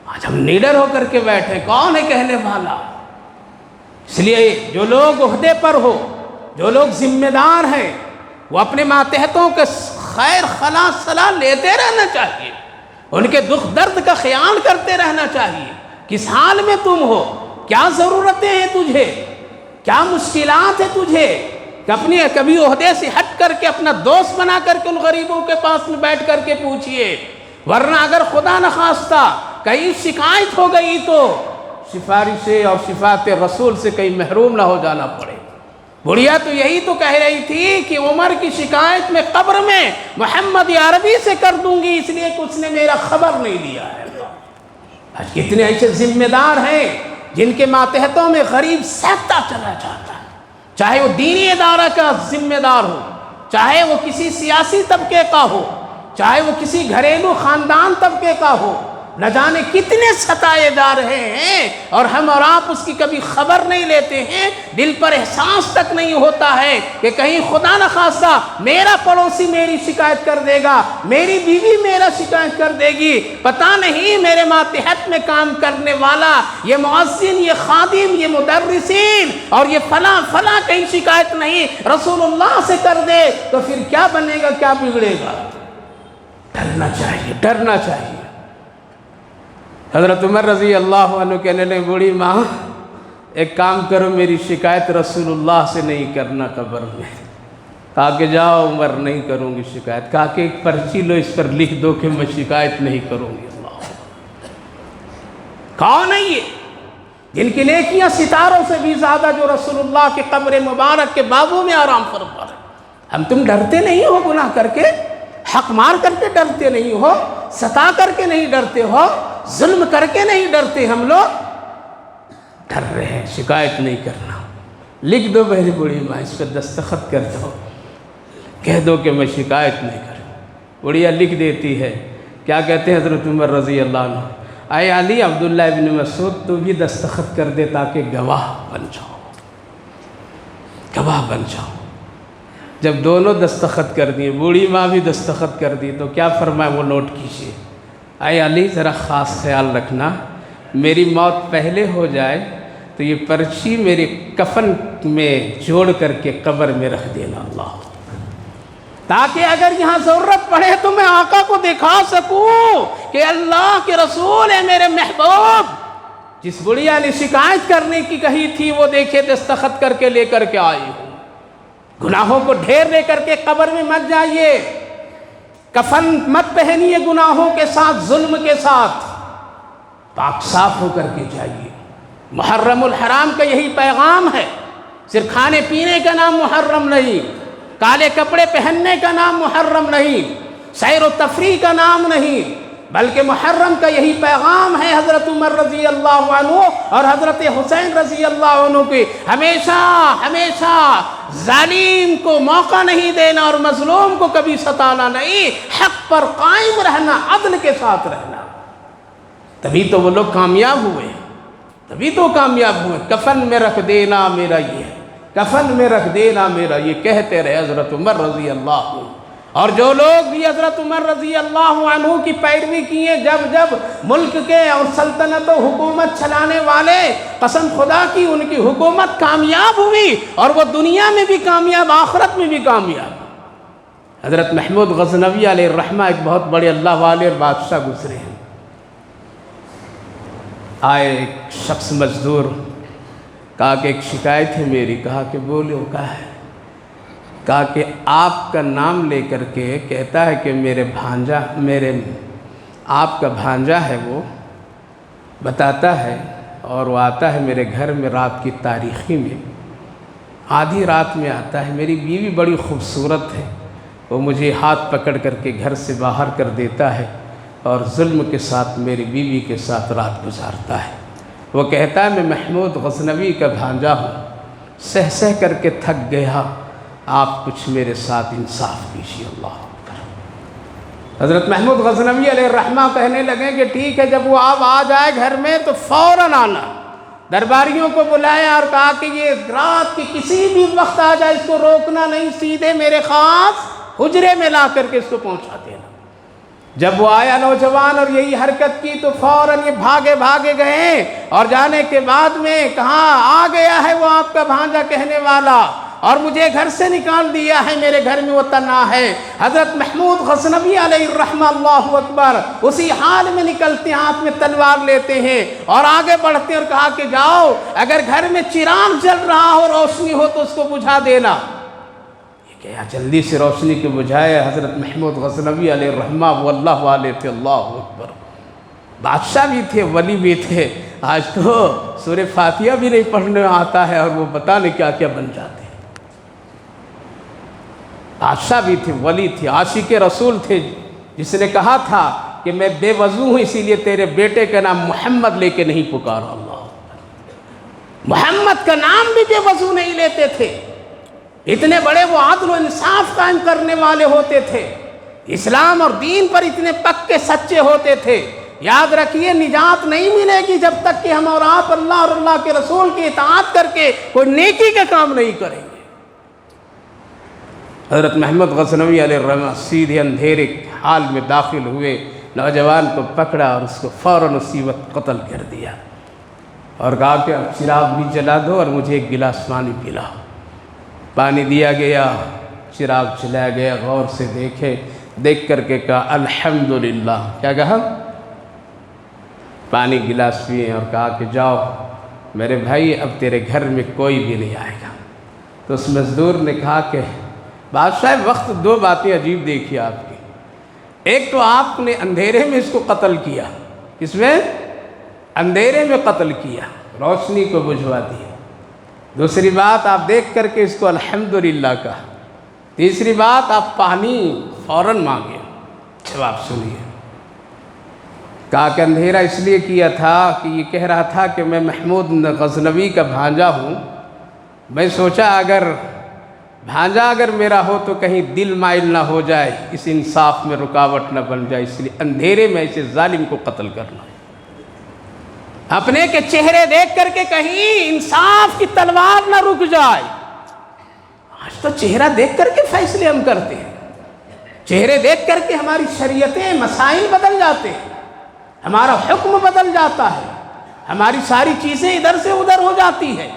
آج ہم نیڈر ہو کر کے بیٹھے، کون ہے کہنے والا؟ اس لیے جو لوگ عہدے پر ہو، جو لوگ ذمہ دار ہیں، وہ اپنے ماتحتوں کے خیر خلا صلاح لیتے رہنا چاہیے، ان کے دکھ درد کا خیال کرتے رہنا چاہیے۔ کس حال میں تم ہو، کیا ضرورتیں ہیں تجھے، کیا مشکلات ہیں تجھے، کہ اپنی کبھی عہدے سے ہٹ کر کے اپنا دوست بنا کر کے ان غریبوں کے پاس میں بیٹھ کر کے پوچھئے۔ ورنہ اگر خدا نخواستہ کہیں شکایت ہو گئی تو سفارشیں اور شفاعت رسول سے کہیں محروم نہ ہو جانا پڑے۔ بڑھیا تو یہی تو کہہ رہی تھی کہ عمر کی شکایت میں قبر میں محمد عربی سے کر دوں گی، اس لیے کہ اس نے میرا خبر نہیں لیا ہے۔ آج کتنے ایسے ذمہ دار ہیں جن کے ماتحتوں میں غریب سہتا چلا جاتا ہے، چاہے وہ دینی ادارہ کا ذمہ دار ہو، چاہے وہ کسی سیاسی طبقے کا ہو، چاہے وہ کسی گھریلو خاندان طبقے کا ہو، نہ جانے کتنے ستائے جا رہے ہیں، اور ہم اور آپ اس کی کبھی خبر نہیں لیتے ہیں، دل پر احساس تک نہیں ہوتا ہے کہ کہیں خدا نخواستہ میرا پڑوسی میری شکایت کر دے گا، میری بیوی میرا شکایت کر دے گی، پتہ نہیں میرے ماتحت میں کام کرنے والا، یہ مؤذن، یہ خادم، یہ مدرسین اور یہ فلاں فلاں کہیں شکایت نہیں رسول اللہ سے کر دے تو پھر کیا بنے گا، کیا بگڑے گا؟ ڈرنا چاہیے، ڈرنا چاہیے۔ حضرت عمر رضی اللہ عنہ کہنے لگے، بوڑھی ماں ایک کام کرو، میری شکایت رسول اللہ سے نہیں کرنا قبر میں۔ کہا کہ جاؤ عمر، نہیں کروں گی شکایت۔ کہا کہ ایک پرچی لو، اس پر لکھ دو کہ میں شکایت نہیں کروں گی۔ اللہ کون ہے یہ جن کی نیکیاں ستاروں سے بھی زیادہ، جو رسول اللہ کے قبر مبارک کے بابوں میں آرام فرما رہے؟ ہم تم ڈرتے نہیں ہو گناہ کر کے، حق مار کر کے ڈرتے نہیں ہو، ستا کر کے نہیں ڈرتے ہو، ظلم کر کے نہیں ڈرتے؟ ہم لوگ ڈر رہے ہیں، شکایت نہیں کرنا۔ لکھ دو میری بڑی ماں، اس پہ دستخط کر دو، کہہ دو کہ میں شکایت نہیں کروں۔ بڑھیا لکھ دیتی ہے۔ کیا کہتے ہیں حضرت عمر رضی اللہ عنہ، اے علی، عبداللہ ابن مسعود تو بھی دستخط کر دے تاکہ گواہ بن جاؤ، گواہ بن جاؤ۔ جب دونوں دستخط کر دیے، بوڑھی ماں بھی دستخط کر دی، تو کیا فرمایا وہ نوٹ کیجیے، اے علی ذرا خاص خیال رکھنا، میری موت پہلے ہو جائے تو یہ پرچی میرے کفن میں جوڑ کر کے قبر میں رکھ دینا، اللہ، تاکہ اگر یہاں ضرورت پڑے تو میں آقا کو دکھا سکوں کہ اللہ کے رسول ہے میرے محبوب۔ جس بڑھیا نے شکایت کرنے کی کہی تھی وہ دیکھے دستخط کر کے لے کر کے آئی ہوں۔ گناہوں کو ڈھیر لے کر کے قبر میں مت جائیے، کفن مت پہنیے گناہوں کے ساتھ، ظلم کے ساتھ، پاک صاف ہو کر کے جائیے۔ محرم الحرام کا یہی پیغام ہے، صرف کھانے پینے کا نام محرم نہیں، کالے کپڑے پہننے کا نام محرم نہیں، سیر و تفریح کا نام نہیں، بلکہ محرم کا یہی پیغام ہے۔ حضرت عمر رضی اللہ عنہ اور حضرت حسین رضی اللہ عنہ کی ہمیشہ ہمیشہ ظالم کو موقع نہیں دینا اور مظلوم کو کبھی ستانا نہیں، حق پر قائم رہنا، عدل کے ساتھ رہنا، تبھی تو وہ لوگ کامیاب ہوئے، تبھی تو کامیاب ہوئے۔ کفن میں رکھ دینا میرا یہ ہے، کفن میں رکھ دینا میرا یہ، کہتے رہے حضرت عمر رضی اللہ عنہ۔ اور جو لوگ بھی حضرت عمر رضی اللہ عنہ کی پیروی کیے، جب جب ملک کے اور سلطنت و حکومت چلانے والے، قسم خدا کی ان کی حکومت کامیاب ہوئی، اور وہ دنیا میں بھی کامیاب، آخرت میں بھی کامیاب۔ حضرت محمود غزنوی علیہ الرحمہ ایک بہت بڑے اللہ والے اور بادشاہ گزرے ہیں۔ آئے ایک شخص مزدور، کہا کہ ایک شکایت ہے میری۔ کہا کہ بولو، کہا ہے؟ کہا کہ آپ کا نام لے کر کے کہتا ہے کہ میرے بھانجا، میرے آپ کا بھانجا ہے وہ بتاتا ہے، اور وہ آتا ہے میرے گھر میں رات کی تاریکی میں، آدھی رات میں آتا ہے۔ میری بیوی بڑی خوبصورت ہے، وہ مجھے ہاتھ پکڑ کر کے گھر سے باہر کر دیتا ہے اور ظلم کے ساتھ میری بیوی کے ساتھ رات گزارتا ہے۔ وہ کہتا ہے میں محمود غزنوی کا بھانجا ہوں، سہ سہ کر کے تھک گیا، آپ کچھ میرے ساتھ انصاف کیجیے۔ اللہ اکبر۔ حضرت محمود غزنوی علیہ الرحمہ کہنے لگے کہ ٹھیک ہے، جب وہ آپ آ جائے گھر میں تو فوراً آنا۔ درباریوں کو بلایا اور کہا کہ یہ رات کی کسی بھی وقت آ جائے، اس کو روکنا نہیں، سیدھے میرے خاص حجرے میں لا کر کے اس کو پہنچا دینا۔ جب وہ آیا نوجوان اور یہی حرکت کی تو فوراً یہ بھاگے گئے، اور جانے کے بعد میں کہاں آ گیا ہے وہ آپ کا بھانجا کہنے والا، اور مجھے گھر سے نکال دیا ہے، میرے گھر میں وہ تنہا ہے۔ حضرت محمود غزنوی علیہ الرحمہ اللہ اکبر اسی حال میں نکلتے ہیں، ہاتھ میں تلوار لیتے ہیں اور آگے بڑھتے ہیں، اور کہا کہ جاؤ، اگر گھر میں چراغ جل رہا ہو، روشنی ہو تو اس کو بجھا دینا۔ کہ جلدی سے روشنی کے بجھائے۔ حضرت محمود غزنوی علیہ الرحمہ وہ اللہ والے تھے، اللہ اکبر، بادشاہ بھی تھے، ولی بھی تھے۔ آج تو سورہ فاتحہ بھی نہیں پڑھنے آتا ہے اور وہ پتہ نہیں کیا کیا بن جاتے ہیں۔ بادشاہ بھی تھے، ولی تھے، عاشق رسول تھے، جس نے کہا تھا کہ میں بے وضو ہوں، اسی لیے تیرے بیٹے کا نام محمد لے کے نہیں پکارا۔ اللہ محمد کا نام بھی بے وضو نہیں لیتے تھے، اتنے بڑے وہ عدل و انصاف قائم کرنے والے ہوتے تھے، اسلام اور دین پر اتنے پکے سچے ہوتے تھے۔ یاد رکھیے، نجات نہیں ملے گی جب تک کہ ہم اور آپ اللہ اور اللہ کے رسول کی اطاعت کر کے کوئی نیکی کا کام نہیں کریں گے۔ حضرت محمد غزنوی علیہ الرحمہ سیدھے اندھیرے حال میں داخل ہوئے، نوجوان کو پکڑا اور اس کو فوراً اسی وقت قتل کر دیا، اور کہا کہ اب چراغ بھی جلا دو اور مجھے ایک گلاس پانی پلاؤ۔ پانی دیا گیا، چراغ جلایا گیا، غور سے دیکھ کر کے کہا الحمدللہ۔ کیا کہا؟ پانی گلاس پیے اور کہا کہ جاؤ میرے بھائی، اب تیرے گھر میں کوئی بھی نہیں آئے گا۔ تو اس مزدور نے کہا کہ بادشاہ وقت دو باتیں عجیب دیکھی آپ کی، ایک تو آپ نے اندھیرے میں اس کو قتل کیا، اس میں اندھیرے میں قتل کیا، روشنی کو بجھوا دیا۔ دوسری بات آپ دیکھ کر کے اس کو الحمدللہ کہا۔ تیسری بات آپ پانی فوراً مانگے۔ جواب سنیے، کہا کہ اندھیرا اس لیے کیا تھا کہ یہ کہہ رہا تھا کہ میں محمود غزنوی کا بھانجا ہوں، میں سوچا اگر بھانجا میرا ہو تو کہیں دل مائل نہ ہو جائے، اس انصاف میں رکاوٹ نہ بن جائے، اس لیے اندھیرے میں اسے ظالم کو قتل کرنا، اپنے کے چہرے دیکھ کر کے کہیں انصاف کی تلوار نہ رک جائے۔ آج تو چہرہ دیکھ کر کے فیصلے ہم کرتے ہیں، چہرے دیکھ کر کے ہماری شریعتیں، مسائل بدل جاتے ہیں، ہمارا حکم بدل جاتا ہے، ہماری ساری چیزیں ادھر سے ادھر ہو جاتی ہیں۔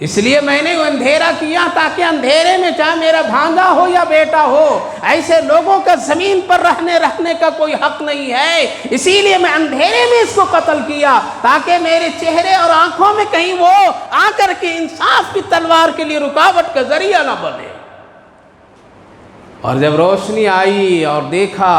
اس لیے میں نے وہ اندھیرا کیا تاکہ اندھیرے میں چاہے میرا بھانجا ہو یا بیٹا ہو، ایسے لوگوں کا زمین پر رہنے کا کوئی حق نہیں ہے، اسی لیے میں اندھیرے میں اس کو قتل کیا تاکہ میرے چہرے اور آنکھوں میں کہیں وہ آ کر کے انصاف کی تلوار کے لیے رکاوٹ کا ذریعہ نہ بنے۔ اور جب روشنی آئی اور دیکھا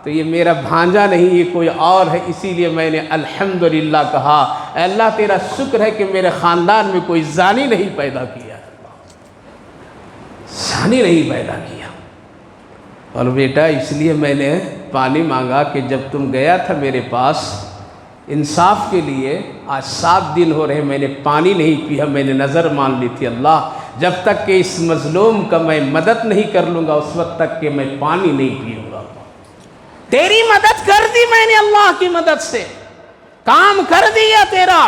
تو یہ میرا بھانجا نہیں، یہ کوئی اور ہے، اسی لیے میں نے الحمدللہ کہا۔ اے اللہ تیرا شکر ہے کہ میرے خاندان میں کوئی زانی نہیں پیدا کیا، زانی نہیں پیدا کیا۔ اور بیٹا اس لیے میں نے پانی مانگا کہ جب تم گیا تھا میرے پاس انصاف کے لیے، آج 7 دن ہو رہے میں نے پانی نہیں پیا، میں نے نظر مان لی تھی اللہ جب تک کہ اس مظلوم کا میں مدد نہیں کر لوں گا اس وقت تک کہ میں پانی نہیں پیوں گا۔ تیری مدد کر دی میں نے اللہ کی مدد سے، کام کر دیا تیرا،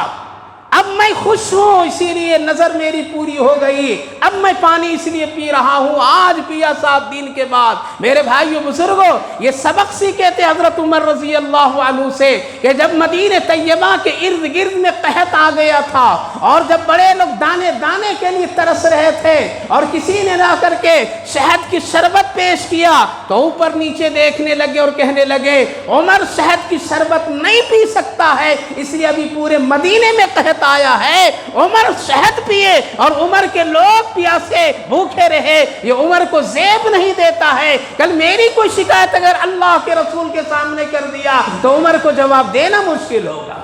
اب میں خوش ہوں، اسی لیے نظر میری پوری ہو گئی، اب میں پانی اس لیے پی رہا ہوں، آج پیا 7 دن کے بعد۔ میرے بھائیو بزرگوں، یہ سبق سیکھے تھے حضرت عمر رضی اللہ عنہ سے کہ جب مدینہ طیبہ کے ارد گرد میں قحط آ گیا تھا اور جب بڑے لوگ دانے دانے کے لیے ترس رہے تھے اور کسی نے لا کر کے شہد کی شربت پیش کیا تو اوپر نیچے دیکھنے لگے اور کہنے لگے عمر شہد کی شربت نہیں پی سکتا ہے، اس لیے ابھی پورے مدینے میں قحط بتایا ہے عمر شہد پیے اور عمر کے لوگ پیاسے بھوکے رہے، یہ عمر کو زیب نہیں دیتا ہے۔ کل میری کوئی شکایت اگر اللہ کے رسول کے سامنے کر دیا تو عمر کو جواب دینا مشکل ہوگا۔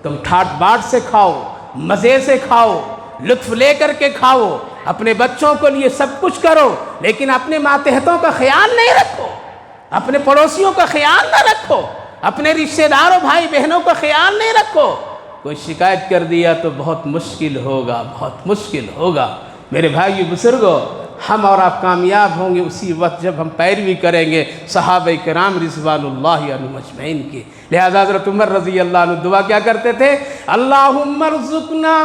تم ٹھاٹ باٹ سے کھاؤ، مزے سے کھاؤ، لطف لے کر کے کھاؤ، اپنے بچوں کو لیے سب کچھ کرو، لیکن اپنے ماتحتوں کا خیال نہیں رکھو، اپنے پڑوسیوں کا خیال نہ رکھو، اپنے رشتہ داروں بھائی بہنوں کا خیال نہیں رکھو۔ کوئی شکایت کر دیا تو بہت مشکل ہوگا، بہت مشکل ہوگا۔ میرے بھائیو بزرگوں، ہم اور آپ کامیاب ہوں گے اسی وقت جب ہم پیروی کریں گے صحابہ کرام رضوان اللہ علیہم اجمعین کی۔ لہذا حضرت عمر رضی اللہ عنہ دعا کیا کرتے تھے؟ اللہم ارزقنا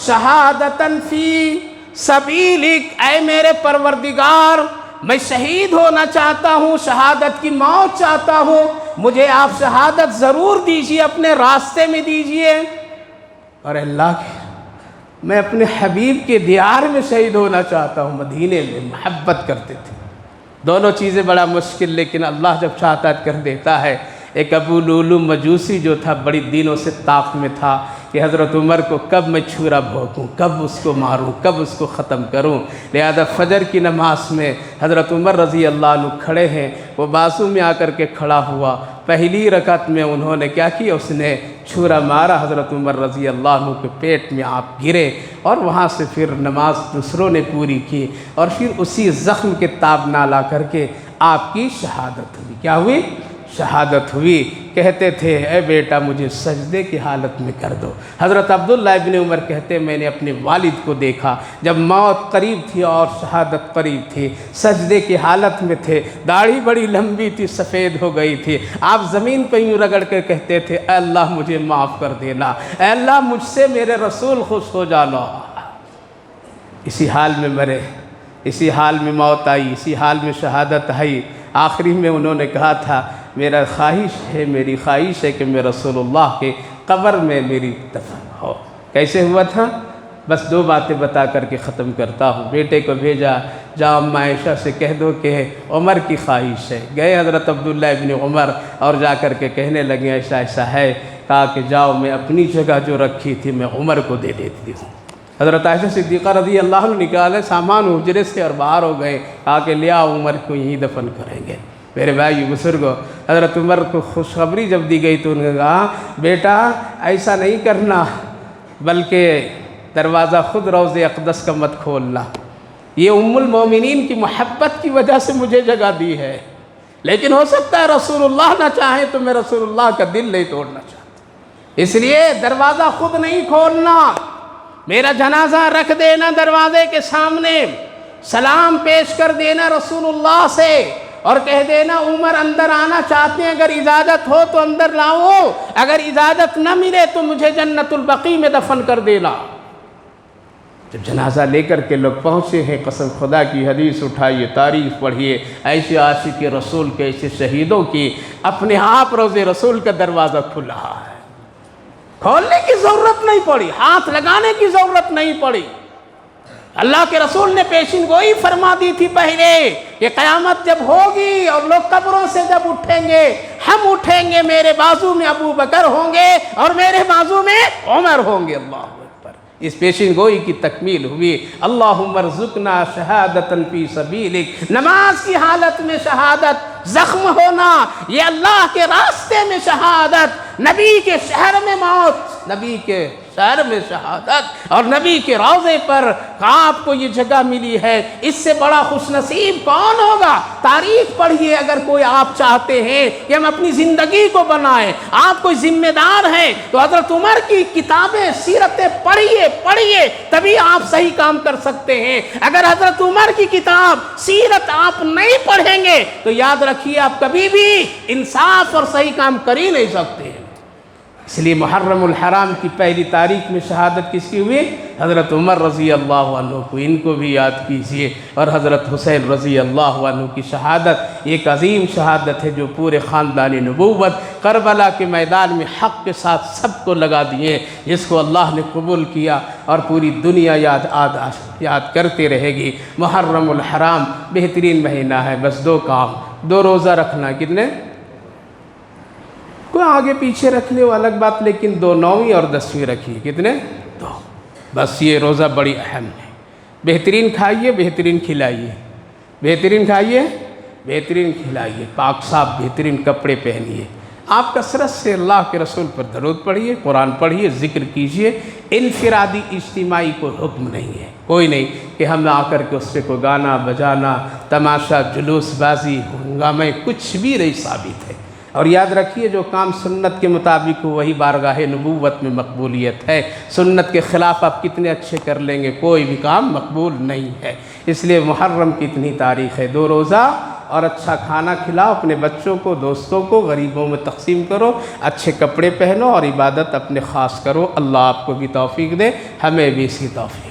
شہادتاً فی سبیلک، اے میرے پروردگار میں شہید ہونا چاہتا ہوں، شہادت کی موت چاہتا ہوں، مجھے آپ شہادت ضرور دیجیے، اپنے راستے میں دیجیے۔ اور اللہ کے میں اپنے حبیب کے دیار میں شہید ہونا چاہتا ہوں، مدینے میں محبت کرتے تھے۔ دونوں چیزیں بڑا مشکل، لیکن اللہ جب چاہتا کر دیتا ہے۔ ایک ابو لولو مجوسی جو تھا بڑی دنوں سے طاق میں تھا کہ حضرت عمر کو کب میں چھرا بھونکوں، کب اس کو ماروں، کب اس کو ختم کروں۔ لہذا فجر کی نماز میں حضرت عمر رضی اللہ عنہ کھڑے ہیں، وہ بازو میں آ کر کے کھڑا ہوا، پہلی رکعت میں انہوں نے کیا کیا، اس نے چھرا مارا حضرت عمر رضی اللہ عنہ کے پیٹ میں، آپ گرے، اور وہاں سے پھر نماز دوسروں نے پوری کی، اور پھر اسی زخم کے تاب نہ لا کر کے آپ کی شہادت ہوئی۔ کیا ہوئی؟ شہادت ہوئی۔ کہتے تھے اے بیٹا مجھے سجدے کی حالت میں کر دو۔ حضرت عبداللہ ابن عمر کہتے میں نے اپنے والد کو دیکھا جب موت قریب تھی اور شہادت قریب تھی، سجدے کی حالت میں تھے، داڑھی بڑی لمبی تھی، سفید ہو گئی تھی، آپ زمین پہ یوں رگڑ کے کہتے تھے اے اللہ مجھے معاف کر دینا، اے اللہ مجھ سے میرے رسول خوش ہو جانا۔ اسی حال میں مرے، اسی حال میں موت آئی، اسی حال میں شہادت آئی۔ آخری میں انہوں نے کہا تھا میرا خواہش ہے، میری خواہش ہے کہ میں رسول اللہ کے قبر میں میری دفن ہو۔ کیسے ہوا تھا؟ بس دو باتیں بتا کر کے ختم کرتا ہوں۔ بیٹے کو بھیجا، جاؤ اماں عائشہ سے کہہ دو کہ عمر کی خواہش ہے۔ گئے حضرت عبداللہ ابن عمر اور جا کر کے کہنے لگے ایسا ایسا ہے، کہا کہ جاؤ میں اپنی جگہ جو رکھی تھی میں عمر کو دے دیتی ہوں۔ حضرت عائشہ صدیقہ رضی اللہ عنہ نکالے سامان حجرے سے اور باہر ہو گئے، کہا کہ لیا عمر کو یہیں دفن کریں گے۔ میرے بھائی بزرگوں، حضرت عمر کو خوشخبری جب دی گئی تو انہوں نے کہا بیٹا ایسا نہیں کرنا، بلکہ دروازہ خود روض اقدس کا مت کھولنا، یہ ام المومنین کی محبت کی وجہ سے مجھے جگہ دی ہے، لیکن ہو سکتا ہے رسول اللہ نہ چاہیں تو میں رسول اللہ کا دل نہیں توڑنا چاہتا، اس لیے دروازہ خود نہیں کھولنا، میرا جنازہ رکھ دینا دروازے کے سامنے، سلام پیش کر دینا رسول اللہ سے اور کہہ دینا عمر اندر آنا چاہتے ہیں، اگر اجازت ہو تو اندر لاؤ، اگر اجازت نہ ملے تو مجھے جنت البقیع میں دفن کر دینا۔ جب جنازہ لے کر کے لوگ پہنچے ہیں، قسم خدا کی حدیث اٹھائیے، تاریخ پڑھیے، ایسے عاشق رسول کے، ایسے شہیدوں کی، اپنے آپ روض رسول کا دروازہ کھلا ہے، کھولنے کی ضرورت نہیں پڑی، ہاتھ لگانے کی ضرورت نہیں پڑی۔ اللہ کے رسول نے پیشین گوئی فرما دی تھی پہلے کہ قیامت جب ہوگی اور لوگ قبروں سے جب اٹھیں گے، ہم اٹھیں گے، میرے بازو میں ابو بکر ہوں گے اور میرے بازو میں عمر ہوں گے۔ اللہ اکبر، اس پیشین گوئی کی تکمیل ہوئی۔ اللہم ارزقنا شہادتاً فی سبیلک، نماز کی حالت میں شہادت، زخم ہونا، یہ اللہ کے راستے میں شہادت، نبی کے شہر میں موت، نبی کے شہر میں شہادت، اور نبی کے روضے پر آپ کو یہ جگہ ملی ہے، اس سے بڑا خوش نصیب کون ہوگا؟ تاریخ پڑھیے، اگر کوئی آپ چاہتے ہیں کہ ہم اپنی زندگی کو بنائیں، آپ کوئی ذمہ دار ہیں تو حضرت عمر کی کتابیں سیرتیں پڑھیے تبھی آپ صحیح کام کر سکتے ہیں۔ اگر حضرت عمر کی کتاب سیرت آپ نہیں پڑھیں گے تو یاد رکھیے آپ کبھی بھی انصاف اور صحیح کام کر ہی نہیں سکتے ہیں۔ اس لیے محرم الحرام کی پہلی تاریخ میں شہادت کس کی ہوئی؟ حضرت عمر رضی اللہ عنہ کو، ان کو بھی یاد کیجئے، اور حضرت حسین رضی اللہ عنہ کی شہادت ایک عظیم شہادت ہے جو پورے خاندان نبوت کربلا کے میدان میں حق کے ساتھ سب کو لگا دیے، جس کو اللہ نے قبول کیا اور پوری دنیا یاد کرتے رہے گی۔ محرم الحرام بہترین مہینہ ہے، بس دو کام، دو روزہ رکھنا، کتنے؟ کوئی آگے پیچھے رکھ لے وہ الگ بات، لیکن 2 9ویں اور 10ویں رکھیے، کتنے؟ 2۔ بس یہ روزہ بڑی اہم ہے۔ بہترین کھائیے، بہترین کھلائیے، بہترین کھائیے، بہترین کھلائیے، پاک صاف بہترین کپڑے پہنیے۔ آپ کثرت سے اللہ کے رسول پر درود پڑھیے، قرآن پڑھیے، ذکر کیجیے۔ انفرادی اجتماعی کوئی حکم نہیں ہے، کوئی نہیں کہ ہم آ کر کے اس سے کوئی گانا بجانا، تماشا، جلوس بازی، ہنگامے، کچھ بھی نہیں ثابت ہے۔ اور یاد رکھیے جو کام سنت کے مطابق ہو وہی بارگاہ نبوت میں مقبولیت ہے۔ سنت کے خلاف آپ کتنے اچھے کر لیں گے، کوئی بھی کام مقبول نہیں ہے۔ اس لیے محرم کی اتنی تاریخ ہے، 2 روزہ اور اچھا کھانا کھلاؤ، اپنے بچوں کو، دوستوں کو، غریبوں میں تقسیم کرو، اچھے کپڑے پہنو اور عبادت اپنے خاص کرو۔ اللہ آپ کو بھی توفیق دے، ہمیں بھی اس کی توفیق